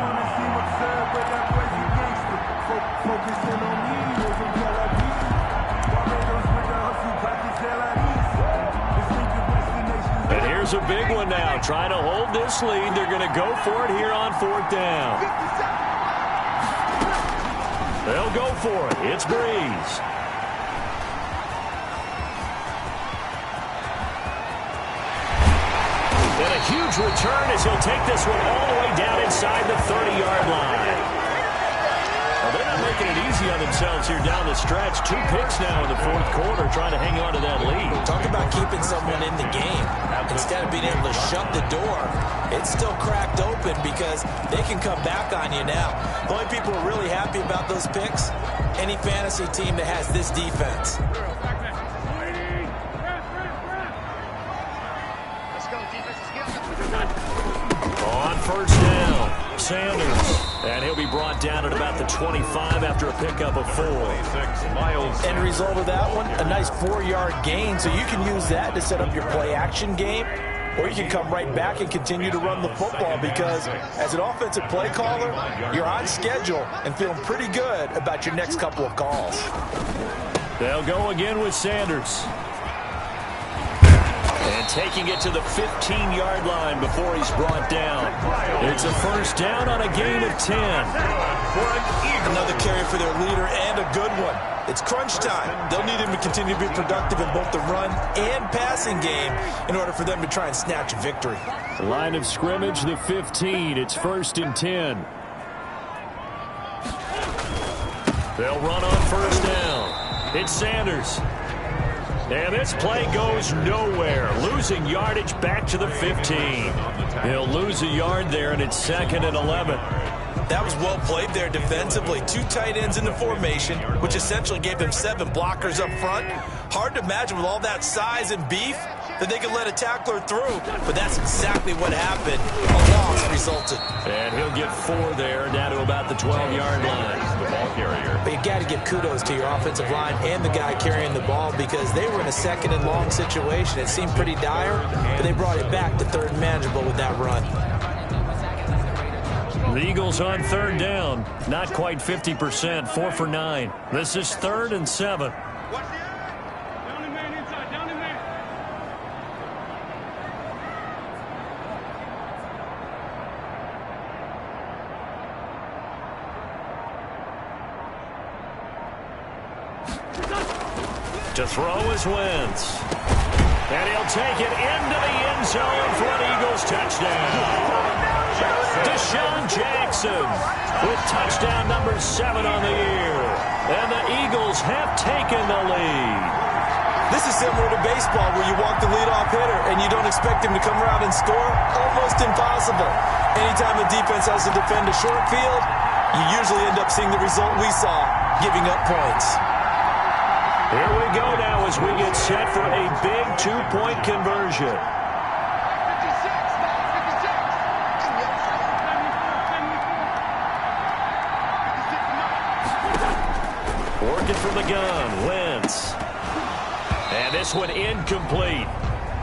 And here's a big one now. Trying to hold this lead. They're going to go for it here on 4th down. They'll go for it. It's Brees. And a huge return as he'll take this one all the way down inside the 30-yard line. Well, they're not making it easy on themselves here down the stretch. 2 picks now in the 4th quarter trying to hang on to that lead. Talk about keeping someone in the game. Instead of being able to shut the door, it's still cracked open because they can come back on you now. The only people who are really happy about those picks, any fantasy team that has this defense. On 1st down, Sanders. And he'll be brought down at about the 25 after a pickup of 4. 6 miles. End result of that one, a nice 4-yard gain. So you can use that to set up your play-action game, or you can come right back and continue to run the football because as an offensive play caller, you're on schedule and feeling pretty good about your next couple of calls. They'll go again with Sanders. taking it to the 15-yard line before he's brought down. It's a first down on a gain of 10. Another carry for their leader and a good one. It's crunch time. They'll need him to continue to be productive in both the run and passing game in order for them to try and snatch a victory. Line of scrimmage, the 15. It's 1st and 10. They'll run on first down. It's Sanders. And this play goes nowhere. Losing yardage back to the 15. He'll lose a yard there, and it's 2nd and 11. That was well played there defensively. 2 tight ends in the formation, which essentially gave them 7 blockers up front. Hard to imagine with all that size and beef that they could let a tackler through. But that's exactly what happened. A loss resulted. And he'll get 4 there, down to about the 12-yard line. The ball carrier. But you've got to give kudos to your offensive line and the guy carrying the ball because they were in a 2nd and long situation. It seemed pretty dire, but they brought it back to 3rd and manageable with that run. The Eagles on 3rd down. Not quite 50%, 4 for 9. This is 3rd and 7. Watch the eye. Down the man inside. Down the man. To throw is Wentz. And he'll take it into the end zone for an Eagles touchdown. Deshaun Jackson with touchdown number 7 on the year. And the Eagles have taken the lead. This is similar to baseball where you walk the leadoff hitter and you don't expect him to come around and score. Almost impossible. Anytime the defense has to defend a short field, you usually end up seeing the result we saw, giving up points. Here we go now as we get set for a big 2-point conversion. Working from the gun, Wentz. And this one incomplete.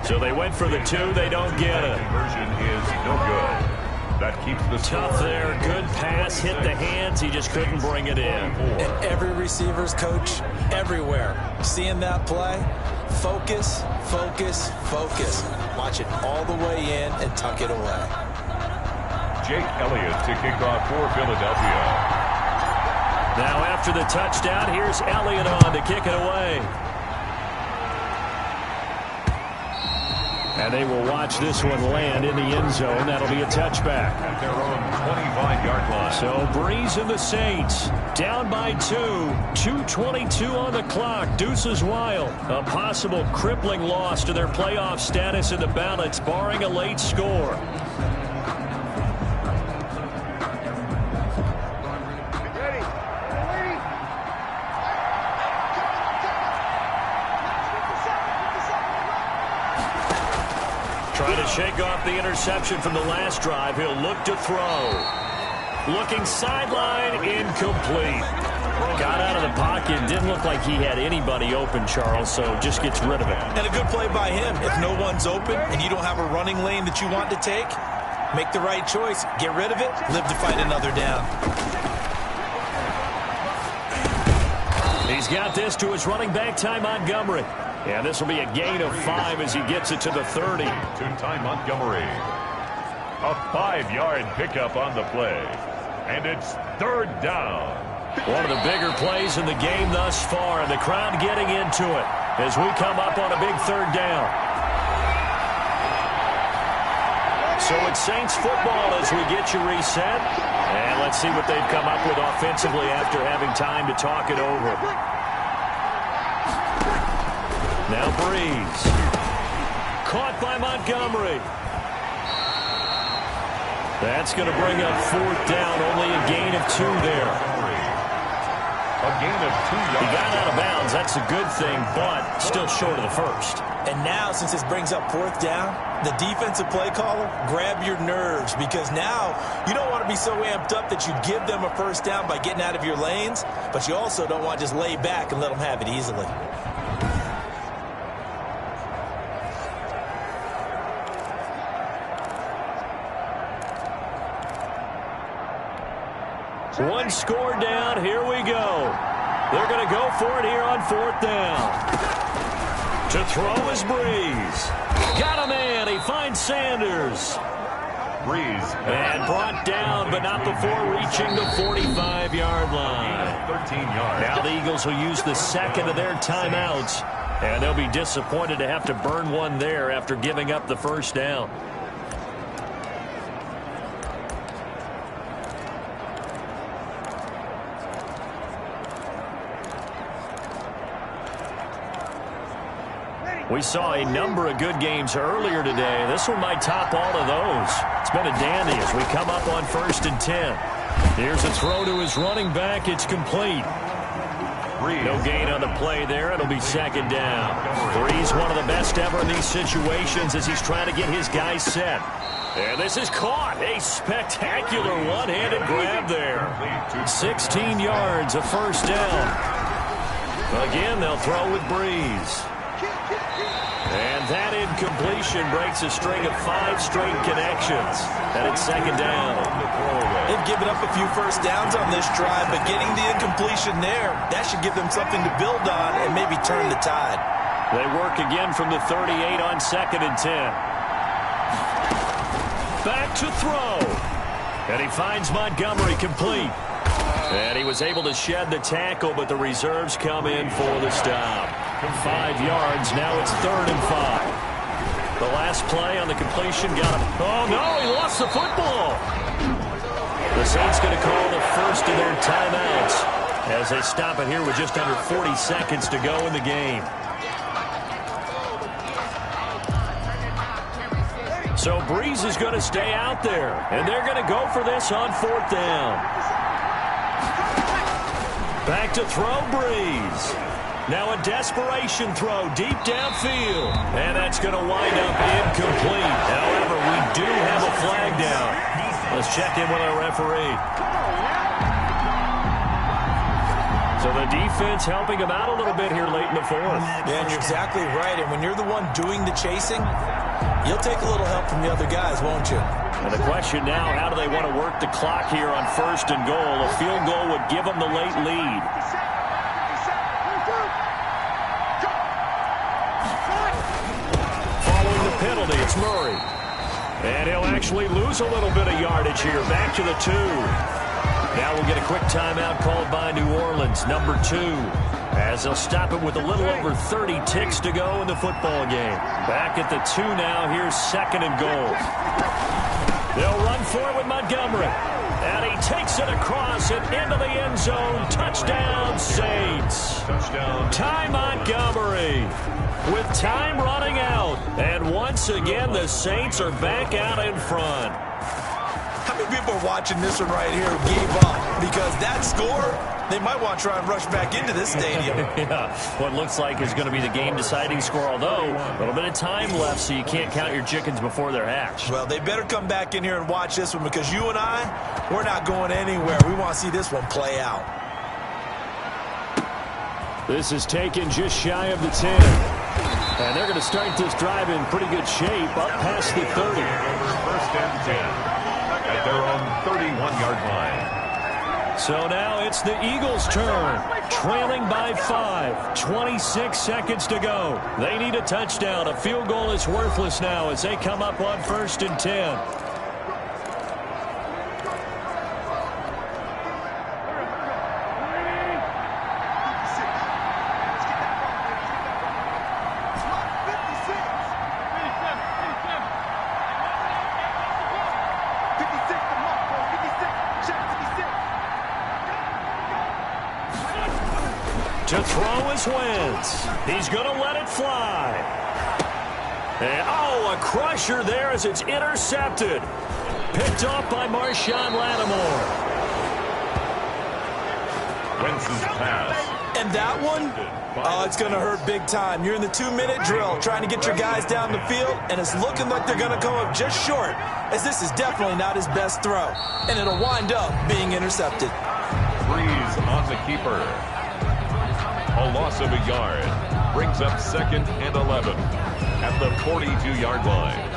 So they went for the 2, they don't get it. Conversion is no good. That keeps the Tough score. there, good pass, hit the hands, he just couldn't bring it in. And every receiver's coach, everywhere, seeing that play, focus, focus, focus. Watch it all the way in and tuck it away. Jake Elliott to kick off for Philadelphia. Now after the touchdown, here's Elliott on to kick it away. And they will watch this one land in the end zone. That'll be a touchback. At their own 25-yard line. So Breeze and the Saints down by 2. 2:22 on the clock. Deuces wild. A possible crippling loss to their playoff status in the balance, barring a late score. Trying to shake off the interception from the last drive. He'll look to throw. Looking sideline, incomplete. Got out of the pocket. Didn't look like he had anybody open, Charles, so just gets rid of it. And a good play by him. If no one's open and you don't have a running lane that you want to take, make the right choice. Get rid of it. Live to fight another down. He's got this to his running back, Ty Montgomery. Yeah, this will be a gain of 5 as he gets it to the 30. To Ty Montgomery. A 5-yard pickup on the play. And it's 3rd down. One of the bigger plays in the game thus far, and the crowd getting into it as we come up on a big 3rd down. So it's Saints football as we get you reset. And let's see what they've come up with offensively after having time to talk it over. Now Breeze. Caught by Montgomery. That's going to bring up 4th down. Only a gain of 2 there. A gain of 2 yards. He got out of bounds. That's a good thing, but still short of the first. And now, since this brings up 4th down, the defensive play caller, grab your nerves because now you don't want to be so amped up that you give them a first down by getting out of your lanes, but you also don't want to just lay back and let them have it easily. One score down. Here we go. They're going to go for it here on 4th down. To throw is Breeze. Got a man. He finds Sanders. Breeze. And brought down, but not before reaching the 45-yard line. 13 yards. Now the Eagles will use the second of their timeouts, and they'll be disappointed to have to burn one there after giving up the first down. We saw a number of good games earlier today. This one might top all of those. It's been a dandy as we come up on 1st and 10. Here's a throw to his running back. It's complete. No gain on the play there. It'll be second down. Breeze, one of the best ever in these situations as he's trying to get his guys set. And this is caught. A spectacular one-handed grab there. 16 yards, a first down. Again, they'll throw with Breeze. And that incompletion breaks a string of 5 straight connections. And it's second down. They've given up a few first downs on this drive, but getting the incompletion there, that should give them something to build on and maybe turn the tide. They work again from the 38 on 2nd and 10. Back to throw. And he finds Montgomery complete. And he was able to shed the tackle, but the reserves come in for the stop. 5 yards, now it's 3rd and 5. The last play on the completion got him. Oh, no, he lost the football. The Saints going to call the first of their timeouts as they stop it here with just under 40 seconds to go in the game. So Breeze is going to stay out there, and they're going to go for this on 4th down. Back to throw, Breeze. Now a desperation throw deep downfield. And that's going to wind up incomplete. However, we do have a flag down. Let's check in with our referee. So the defense helping him out a little bit here late in the 4th. Yeah, and you're exactly right. And when you're the one doing the chasing, you'll take a little help from the other guys, won't you? And the question now, how do they want to work the clock here on 1st and goal? A field goal would give them the late lead. Following the penalty, it's Murray. And he'll actually lose a little bit of yardage here. Back to the 2. Now we'll get a quick timeout called by New Orleans, number 2. As they'll stop it with a little over 30 ticks to go in the football game. Back at the 2 now. Here's 2nd and goal. They'll run for it with Montgomery. And he takes it across and into the end zone. Touchdown, Saints. Touchdown. Ty Montgomery with time running out. And once again, the Saints are back out in front. How many people are watching this one right here who gave up? Because that score, they might want to try and rush back into this stadium. Yeah, what looks like is going to be the game-deciding score, although a little bit of time left, so you can't count your chickens before they're hatched. Well, they better come back in here and watch this one because you and I, we're not going anywhere. We want to see this one play out. This is taken just shy of the 10. And they're going to start this drive in pretty good shape up past the 30. 1st and 10. At their own 31-yard line. So now it's the Eagles' turn, trailing by 5, 26 seconds to go. They need a touchdown. A field goal is worthless now as they come up on 1st and 10. To throw is Wentz. He's going to let it fly. And, oh, a crusher there as it's intercepted. Picked off by Marshawn Lattimore. Wentz's pass. And that one, oh, it's going to hurt big time. You're in the 2-minute drill trying to get your guys down the field, and it's looking like they're going to come up just short, as this is definitely not his best throw. And it'll wind up being intercepted. Breeze on the keeper. A loss of a yard. Brings up 2nd and 11 at the 42-yard line.